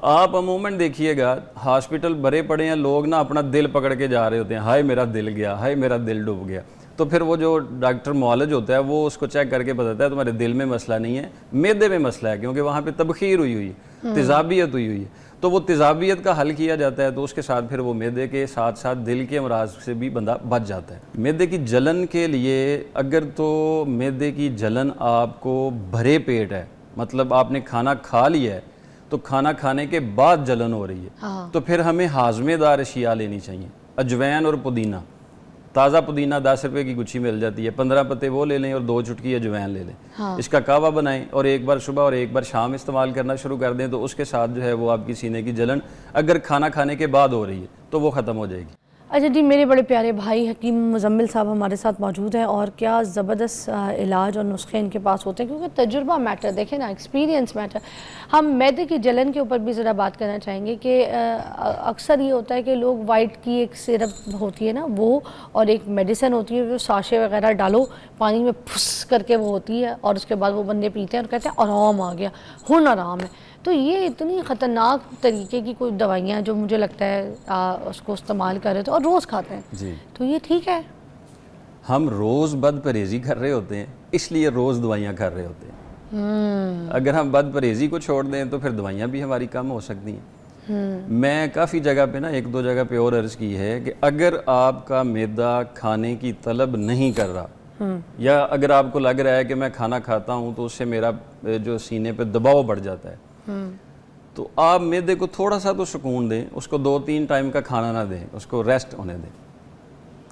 آپ عموماً دیکھیے گا ہاسپٹل بھرے پڑے ہیں، لوگ نا اپنا دل پکڑ کے جا رہے ہوتے ہیں، ہائے میرا دل گیا، ہائے میرا دل ڈوب گیا. تو پھر وہ جو ڈاکٹر معالج ہوتا ہے وہ اس کو چیک کر کے بتاتا ہے تمہارے دل میں مسئلہ نہیں ہے، معدے میں مسئلہ ہے، کیونکہ وہاں پہ تبخیر ہوئی ہے، تیزابیت ہوئی ہے. تو وہ تیزابیت کا حل کیا جاتا ہے تو اس کے ساتھ پھر وہ معدے کے ساتھ ساتھ دل کے امراض سے بھی بندہ بچ جاتا ہے. معدے کی جلن کے لیے اگر تو معدے کی جلن آپ کو بھرے پیٹ ہے، مطلب آپ نے کھانا کھا لیا ہے تو کھانا کھانے کے بعد جلن ہو رہی ہے، تو پھر ہمیں ہاضمے دار اشیاء لینی چاہیے. اجوین اور پودینہ، تازہ پودینہ 10 روپے کی گچھی مل جاتی ہے، 15 پتے وہ لے لیں اور 2 چٹکی اجوین لے لیں. اس کا کعوہ بنائیں اور ایک بار صبح اور ایک بار شام استعمال کرنا شروع کر دیں تو اس کے ساتھ جو ہے وہ آپ کی سینے کی جلن اگر کھانا کھانے کے بعد ہو رہی ہے تو وہ ختم ہو جائے گی. اچھا جی، میرے بڑے پیارے بھائی حکیم مزمل صاحب ہمارے ساتھ موجود ہیں، اور کیا زبردست علاج اور نسخے ان کے پاس ہوتے ہیں، کیونکہ تجربہ میٹر، دیکھیں نا، ایکسپیرینس میٹر. ہم معدے کی جلن کے اوپر بھی ذرا بات کرنا چاہیں گے کہ اکثر یہ ہوتا ہے کہ لوگ وائٹ کی ایک سیرپ ہوتی ہے نا وہ، اور ایک میڈیسن ہوتی ہے جو ساشے وغیرہ ڈالو پانی میں پھس کر کے وہ ہوتی ہے، اور اس کے بعد وہ بندے پیتے ہیں اور کہتے ہیں آرام آ گیا، ہن آرام ہے. تو یہ اتنی خطرناک طریقے کی کوئی دوائیاں جو مجھے لگتا ہے اس کو استعمال کر رہے تھے اور روز کھاتے ہیں، جی تو یہ ٹھیک ہے؟ ہم روز بد پرہیزی کر رہے ہوتے ہیں، اس لیے روز دوائیاں کر رہے ہوتے ہیں. اگر ہم بد پرہیزی کو چھوڑ دیں تو پھر دوائیاں بھی ہماری کم ہو سکتی ہیں. میں کافی جگہ پہ نا 1-2 جگہ پہ اور عرض کی ہے کہ اگر آپ کا معدہ کھانے کی طلب نہیں کر رہا، یا اگر آپ کو لگ رہا ہے کہ میں کھانا کھاتا ہوں تو اس سے میرا جو سینے پہ دباؤ بڑھ جاتا ہے، تو آپ معدے کو تھوڑا سا تو سکون دیں، اس کو 2-3 ٹائم کا کھانا نہ دیں، اس کو ریسٹ ہونے دیں،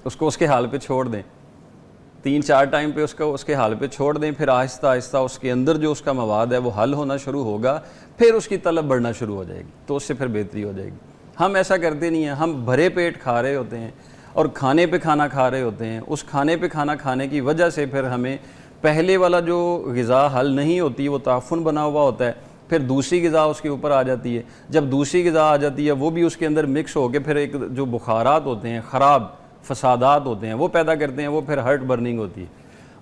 اس کو اس کے حال پہ چھوڑ دیں. 3-4 ٹائم پہ اس کے حال پہ چھوڑ دیں، پھر آہستہ آہستہ اس کے اندر جو اس کا مواد ہے وہ حل ہونا شروع ہوگا، پھر اس کی طلب بڑھنا شروع ہو جائے گی، تو اس سے پھر بہتری ہو جائے گی. ہم ایسا کرتے نہیں ہیں، ہم بھرے پیٹ کھا رہے ہوتے ہیں اور کھانے پہ کھانا کھا رہے ہوتے ہیں. اس کھانے پہ کھانا کھانے کی وجہ سے پھر ہمیں پہلے والا جو غذا حل نہیں ہوتی وہ تعفن بنا ہوا ہوتا ہے، پھر دوسری غذا اس کے اوپر آ جاتی ہے. جب دوسری غذا آ جاتی ہے وہ بھی اس کے اندر مکس ہو کے پھر ایک جو بخارات ہوتے ہیں، خراب فسادات ہوتے ہیں، وہ پیدا کرتے ہیں، وہ پھر ہرٹ برننگ ہوتی ہے.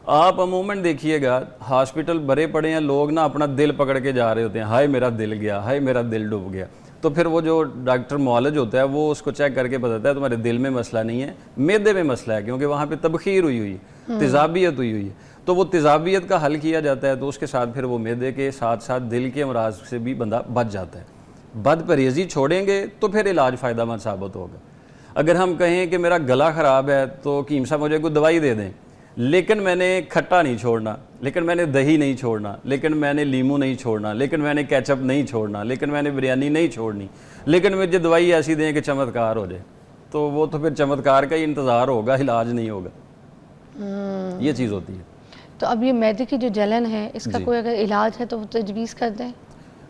آپ عموماً دیکھیے گا ہاسپٹل بھرے پڑے ہیں، لوگ نا اپنا دل پکڑ کے جا رہے ہوتے ہیں، ہائے میرا دل گیا، ہائے میرا دل ڈوب گیا. تو پھر وہ جو ڈاکٹر معالج ہوتا ہے وہ اس کو چیک کر کے بتاتا ہے تمہارے دل میں مسئلہ نہیں ہے، معدے میں مسئلہ ہے، کیونکہ وہاں پہ تبخیر ہوئی ہے، تیزابیت ہوئی ہے. تو وہ تیزابیت کا حل کیا جاتا ہے تو اس کے ساتھ پھر وہ معدے کے ساتھ ساتھ دل کے امراض سے بھی بندہ بچ جاتا ہے. بد پرہیزی چھوڑیں گے تو پھر علاج فائدہ مند ثابت ہوگا. اگر ہم کہیں کہ میرا گلا خراب ہے تو حکیم صاحب مجھے کوئی دوائی دے دیں، لیکن میں نے کھٹا نہیں چھوڑنا، لیکن میں نے دہی نہیں چھوڑنا، لیکن میں نے لیمو نہیں چھوڑنا، لیکن میں نے کیچپ نہیں چھوڑنا، لیکن میں نے بریانی نہیں چھوڑنی، لیکن مجھے دوائی ایسی دیں کہ چمتکار ہو جائے، تو وہ تو پھر چمتکار کا ہی انتظار ہوگا، علاج نہیں ہوگا. یہ چیز ہوتی ہے. تو اب یہ معدے کی جو جلن ہے اس کا کوئی اگر علاج ہے تو وہ تجویز کر دیں.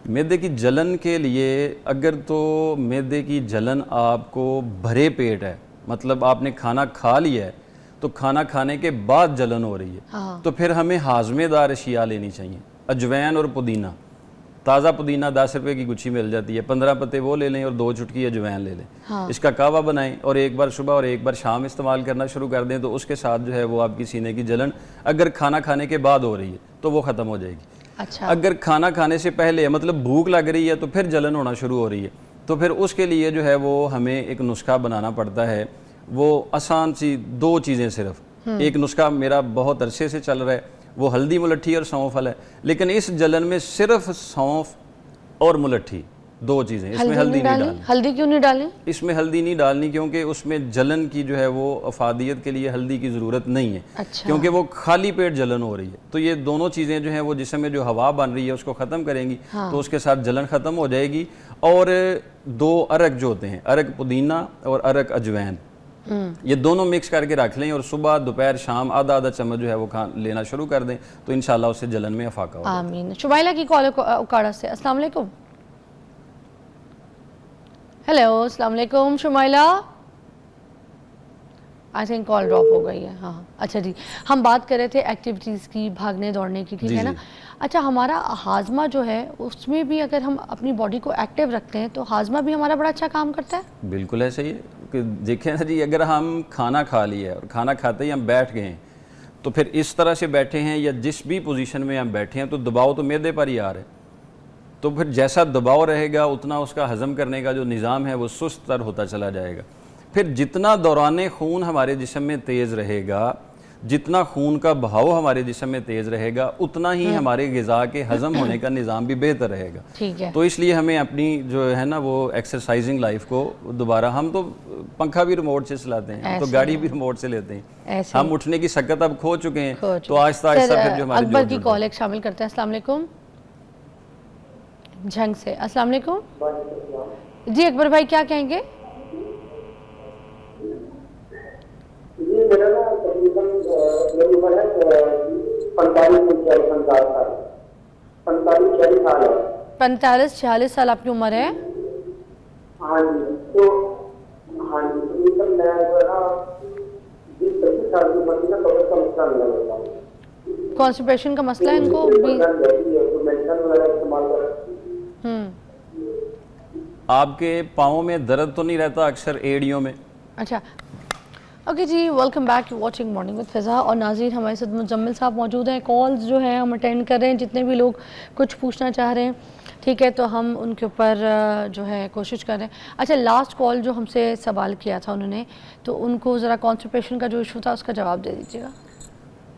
معدے کی جلن کے لیے اگر تو معدے کی جلن آپ کو بھرے پیٹ ہے، مطلب آپ نے کھانا کھا لیا ہے تو کھانا کھانے کے بعد جلن ہو رہی ہے، تو پھر ہمیں ہاضمے دار اشیاء لینی چاہیے. اجوین اور پودینہ، تازہ پودینہ 10 روپے کی گچھی مل جاتی ہے، 15 پتے وہ لے لیں اور 2 چٹکی اجوین لے لیں. اس کا کعوہ بنائیں اور ایک بار صبح اور ایک بار شام استعمال کرنا شروع کر دیں تو اس کے ساتھ جو ہے وہ آپ کی سینے کی جلن اگر کھانا کھانے کے بعد ہو رہی ہے تو وہ ختم ہو جائے گی. اچھا، اگر کھانا کھانے سے پہلے مطلب بھوک لگ رہی ہے تو پھر جلن ہونا شروع ہو رہی ہے، تو پھر اس کے لیے جو ہے وہ ہمیں ایک نسخہ بنانا پڑتا ہے. وہ آسان سی 2 چیزیں صرف. ایک نسخہ میرا بہت عرصے سے چل رہا ہے، وہ ہلدی ملٹھی اور سونف ہے، لیکن اس جلن میں صرف سونف اور ملٹھی 2 چیزیں، اس میں ہلدی نہیں ڈالنی. ہلدی کیوں نہیں ڈالیں؟ اس میں ہلدی نہیں ڈالنی کیونکہ اس میں جلن کی جو ہے وہ افادیت کے لیے ہلدی کی ضرورت نہیں ہے. اچھا، کیونکہ وہ خالی پیٹ جلن ہو رہی ہے، تو یہ دونوں چیزیں جو ہیں وہ جسم میں جو ہوا بن رہی ہے اس کو ختم کریں گی، تو اس کے ساتھ جلن ختم ہو جائے گی. اور 2 ارک جو ہوتے ہیں، ارک پودینہ اور ارک اجوین، یہ دونوں مکس کر کے رکھ لیں اور صبح دوپہر شام آدھا چمچ جو ہے وہ لینا شروع کر دیں تو انشاءاللہ اس سے جلن میں افاقہ ہوگا. آمین. شمائلہ کی کال اکاڑا سے. السلام علیکم. ہیلو، السلام علیکم Shumaila. I think call drop ہو گئی ہے. ہاں اچھا جی، ہم بات کر رہے تھے ایکٹیویٹیز کی، بھاگنے دوڑنے کی، ٹھیک ہے نا. اچھا، ہمارا ہاضمہ جو ہے اس میں بھی اگر ہم اپنی باڈی کو ایکٹیو رکھتے ہیں تو ہاضمہ بھی ہمارا بڑا اچھا کام کرتا ہے. بالکل ایسا ہی ہے کہ دیکھیں نا جی، اگر ہم کھانا کھا لیا ہے اور کھانا کھاتے ہی ہم بیٹھ گئے ہیں تو پھر اس طرح سے بیٹھے ہیں یا جس بھی پوزیشن میں ہم بیٹھے ہیں تو دباؤ تو معدے پر ہی آ رہا ہے. تو پھر جیسا دباؤ رہے گا اتنا اس کا ہضم کرنے کا جو نظام ہے وہ سست تر ہوتا چلا جائے گا. پھر جتنا دوران خون ہمارے جسم میں تیز رہے گا, جتنا خون کا بہاؤ ہمارے جسم میں تیز رہے گا, اتنا ہی ہمارے غذا کے ہضم ہونے کا نظام بھی بہتر رہے گا. ٹھیک ہے. تو اس لیے ہمیں اپنی جو ہے نا وہ ایکسرسائزنگ لائف کو دوبارہ, ہم تو پنکھا بھی ریموٹ سے چلاتے ہیں, تو گاڑی بھی ریموٹ سے لیتے ہیں, ہم اٹھنے کی سکت اب کھو چکے ہیں, تو آہستہ آہستہ پھر جو ہمارے اکبر کی کال ایک شامل کرتے ہیں. السلام علیکم. جھنگ سے. السلام علیکم. جی اکبر بھائی کیا کہیں گے؟ جی میرا نا تقریباً میری عمر ہے 45-46 سال ہے. 45-46 سال آپ کی عمر ہے؟ ہاں جی. تو ہاں جی تقریباً میں جو ہے نا 20-25 سال کی عمر کی نا قبض کا مسئلہ نہیں ہوتا ہے. کانسٹیپیشن کا مسئلہ ہے ان کو بھی؟ میڈیسن وغیرہ استعمال کر. آپ کے پاؤں میں درد تو نہیں رہتا اکثر ایڑیوں میں؟ اچھا اوکے جی, welcome back to watching morning with Faza. اور ناظرین ہمارے ساتھ مزمل صاحب موجود ہیں. کالز جو ہیں ہم اٹینڈ کر رہے ہیں, جتنے بھی لوگ کچھ پوچھنا چاہ رہے ہیں, ٹھیک ہے, تو ہم ان کے اوپر جو ہے کوشش کر رہے ہیں. اچھا لاسٹ کال جو ہم سے سوال کیا تھا انہوں نے, تو ان کو ذرا کانسٹیپیشن کا جو ایشو تھا اس کا جواب دے دیجیے گا.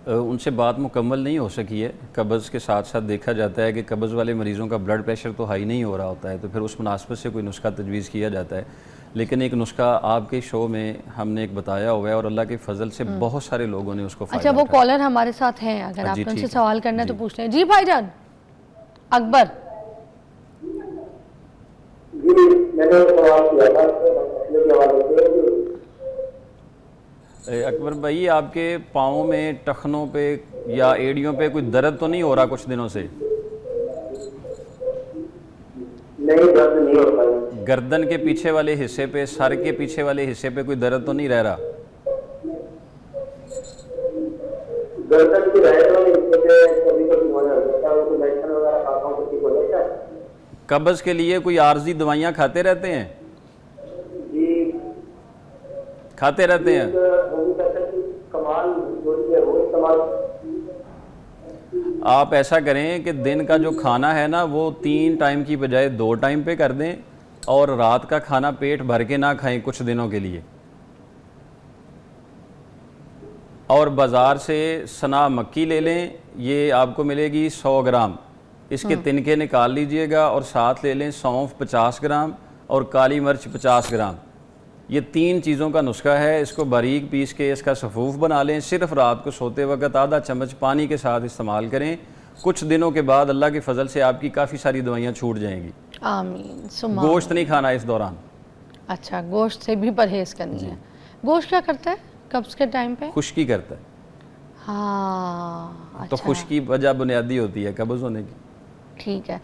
ان سے بات مکمل نہیں ہو سکی ہے. قبض کے ساتھ ساتھ دیکھا جاتا ہے کہ قبض والے مریضوں کا بلڈ پریشر تو ہائی نہیں ہو رہا ہوتا ہے, تو پھر اس مناسبت سے کوئی نسخہ تجویز کیا جاتا ہے. لیکن ایک نسخہ آپ کے شو میں ہم نے ایک بتایا ہوا ہے, اور اللہ کے فضل سے بہت سارے لوگوں نے اس کو فائدہ اچھا وہ کالر ہمارے ساتھ ہیں, اگر آپ نے ان سے سوال کرنا ہے تو پوچھ لیں. جی بھائی جان اکبر. جی میں نے سوال کیا تھا مسئلے کے حوالے سے. اکبر بھائی آپ کے پاؤں میں, ٹخنوں پہ یا ایڑیوں پہ کوئی درد تو نہیں ہو رہا کچھ دنوں سے؟ نہیں درد نہیں ہوتا ہے. گردن کے پیچھے والے حصے پہ, سر کے پیچھے والے حصے پہ کوئی درد تو نہیں رہ رہا؟ گردن کی رائٹ والے حصے پہ کبھی کبھی ہونے لگتا ہے, وہ میڈیسن وغیرہ کھاتا ہوں تو ٹھیک ہو جاتا ہے. قبض کے لیے کوئی عارضی دوائیاں کھاتے رہتے ہیں؟ جی کھاتے رہتے ہیں. کمال جو ہے وہ استعمال. آپ ایسا کریں کہ دن کا جو کھانا ہے نا وہ 3 ٹائم کی بجائے 2 ٹائم پہ کر دیں, اور رات کا کھانا پیٹ بھر کے نہ کھائیں کچھ دنوں کے لیے. اور بازار سے سنا مکی لے لیں, یہ آپ کو ملے گی 100 گرام. اس کے تنکے نکال لیجئے گا, اور ساتھ لے لیں سونف 50 گرام اور کالی مرچ 50 گرام. یہ 3 چیزوں کا نسخہ ہے. اس کو باریک پیس کے اس کا سفوف بنا لیں. صرف رات کو سوتے وقت آدھا چمچ پانی کے ساتھ استعمال کریں. کچھ دنوں کے بعد اللہ کے فضل سے آپ کی کافی ساری دوائیاں چھوٹ جائیں گی. آمین. گوشت نہیں کھانا اس دوران. اچھا گوشت سے بھی پرہیز کرنی ہے. گوشت کیا کرتا ہے قبض کے ٹائم پہ؟ خشکی کرتا ہے. ہاں تو خشکی وجہ بنیادی ہوتی ہے قبض ہونے کی. ٹھیک ہے.